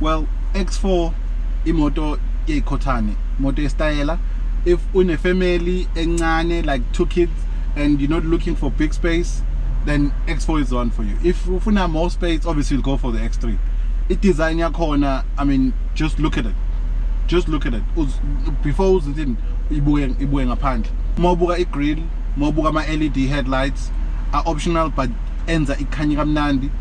Well, X4 imoto yekhotane, moto estayela. If une family encane, like 2 kids, and you're not looking for big space, then X4 is the one for you. If you want more space, obviously you'll go for the X3. It design your corner. I mean, just look at it. Just look at it. Before ibuye ngaphandle. Mawubuka i-grill, mawubuka ama-LED headlights are optional, but enza ikhanya kamnandi.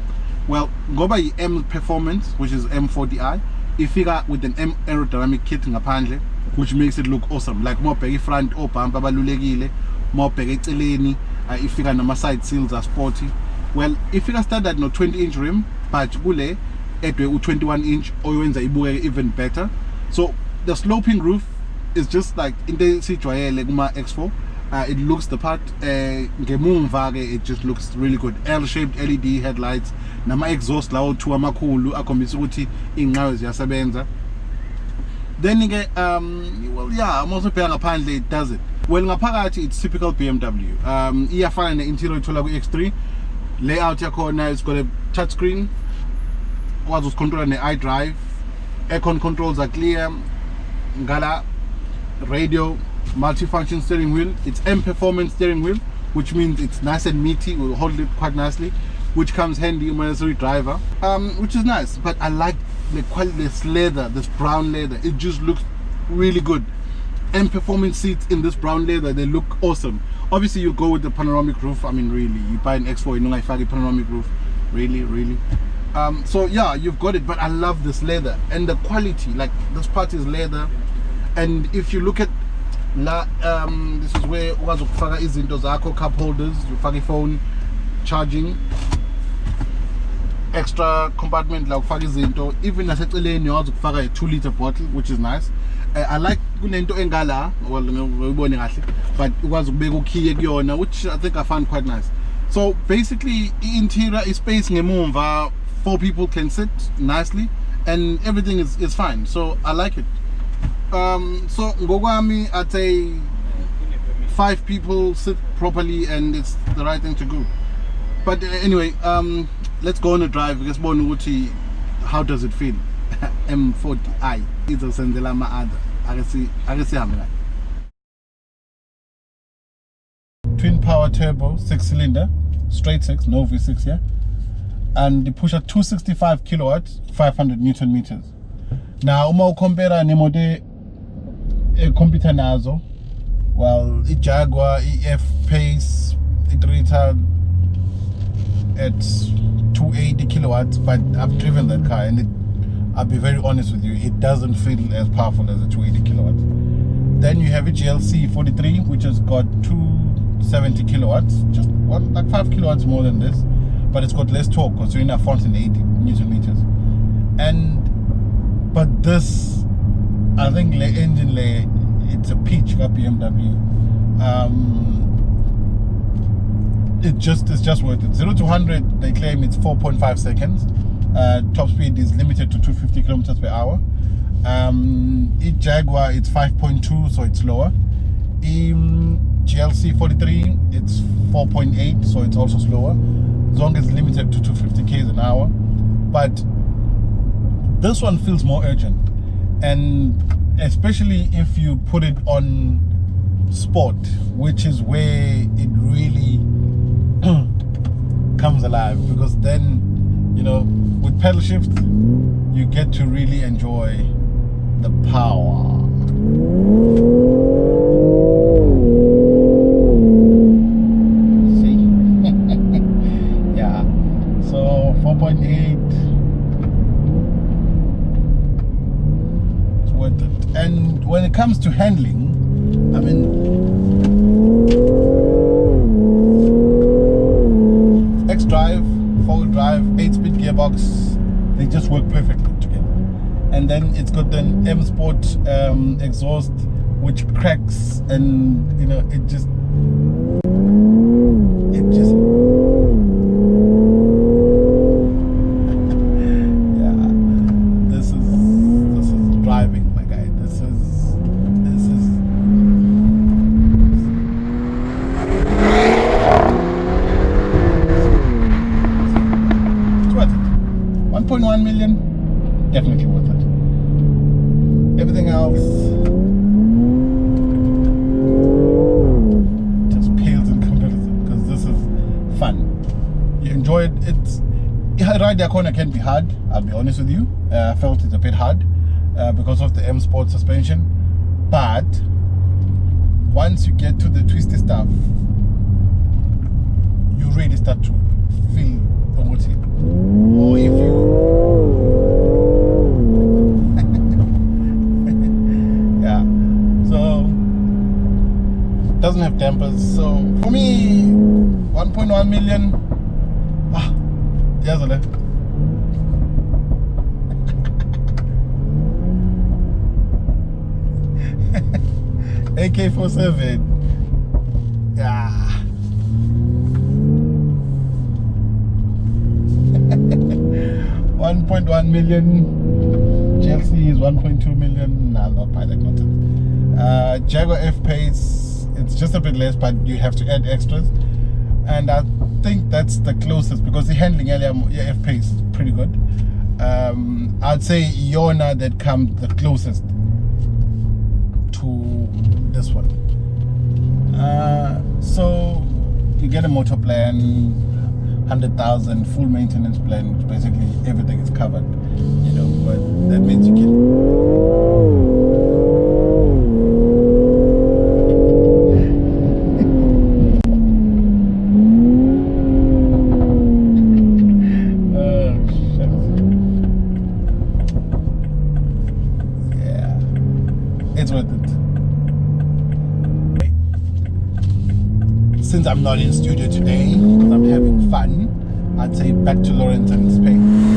Well, ngoba yi-M performance, which is M40i, ifika with an M aerodynamic kit ngaphandle, which makes it look awesome. Like more big front or bumper balulekile, more big eceleni, ifika nama side seals are sporty. Well, ifika standard no 20-inch rim, but kule edwe u21-inch oyenza ibuke even better. So the sloping roof is just like in the sijwayele kuma X4. It looks the part. Ngemumva ke it just looks really good. L-shaped LED headlights, nama exhaust lawo 2 amakhulu akhombisa ukuthi inqawe ziyasebenza. Then ke well yeah, I'm also paying ngaphandle it does it. Well, ngaphakathi it's typical BMW. Iyafana ne-interior ithola ku X3. Layout yakhona, it's got a touch screen. Was controlled on iDrive. Aircon controls are clear. Ngala radio, multi-function steering wheel. It's M performance steering wheel, which means it's nice and meaty. Will hold it quite nicely, which comes handy when you're a driver. Which is nice. But I like the quality, this leather, this brown leather. It just looks really good. M performance seats in this brown leather, they look awesome. Obviously, you go with the panoramic roof. I mean, really, you buy an X4, you know, I find a panoramic roof. Really. So yeah, you've got it. But I love this leather and the quality. Like this part is leather, and if you look at this is where ukufaka izinto zakho, cup holders, you ufaka phone, charging, extra compartment la ukufaka izinto, even naseceleni uyakwazi ukufaka a 2-liter bottle, which is nice. I like kunento engala, well ngibone kahle, but ukwazi ukubeka ukhiye kuyona, which I think I found quite nice. So basically interior is space ngemumva, 4 people can sit nicely and everything is fine. So I like it. So ngokwami I'd say 5 people sit properly and it's the right thing to do. But anyway, let's go on a drive. How does it feel? M40i. Izosenzela ama-other. Akesihambe. Twin power turbo, 6-cylinder, straight 6, no V6 here. And they push at 265 kilowatts, 500 Newton meters. Now, uma ukompera nemoto computer nazo, well, Jaguar F-Pace, it rated at 280 kilowatts, but I've driven that car and I'll be very honest with you, it doesn't feel as powerful as a 280 kilowatts. Then you have a GLC 43, which has got 270 kilowatts, just like 5 kilowatts more than this, but it's got less torque because you're in a 480 Newton meters. But this, I think the engine layer, it's a peach got BMW. It's just worth it. 0 to 100, they claim it's 4.5 seconds. Top speed is limited to 250 kilometers per hour. In Jaguar, it's 5.2, so it's lower. In GLC 43, it's 4.8, so it's also slower. Zonga is limited to 250 km an hour. But this one feels more urgent, and especially if you put it on sport, which is where it really comes alive, because then, you know, with pedal shift you get to really enjoy the power. See? Yeah, so 4.8, it's worth it. And when it comes to handling, I mean, X-Drive, 4-wheel drive, 8-speed gearbox, they just work perfectly together. And then it's got an M Sport exhaust, which cracks, and you know, it just yeah, this is driving, my guy. This is it's worth it. 1.1 million. definitely worth it. Everything else just pales in comparison, because this is fun. You enjoy it. It's ride the corner can be hard, I'll be honest with you. I felt it's a bit hard because of the M Sport suspension, but once you get to the twisty stuff, you really start to feel the motive. Or if you yeah, so doesn't have dampers. So for me, 1.1 million. Yes, Ale. AK-47. Yeah. 1.1 million. GLC is 1.2 million. Nah, I'll not buy that content. Jaguar F-Pace, it's just a bit less, but you have to add extras. And I think that's the closest, because the handling earlier, F-Pace is pretty good. I'd say Yona that comes the closest to this one. So you get a motor plan, 100,000, full maintenance plan, which basically everything is covered, you know, but that means you can it's worth it. Since I'm not in studio today, because I'm having fun, I'd say back to Lawrence and Spain.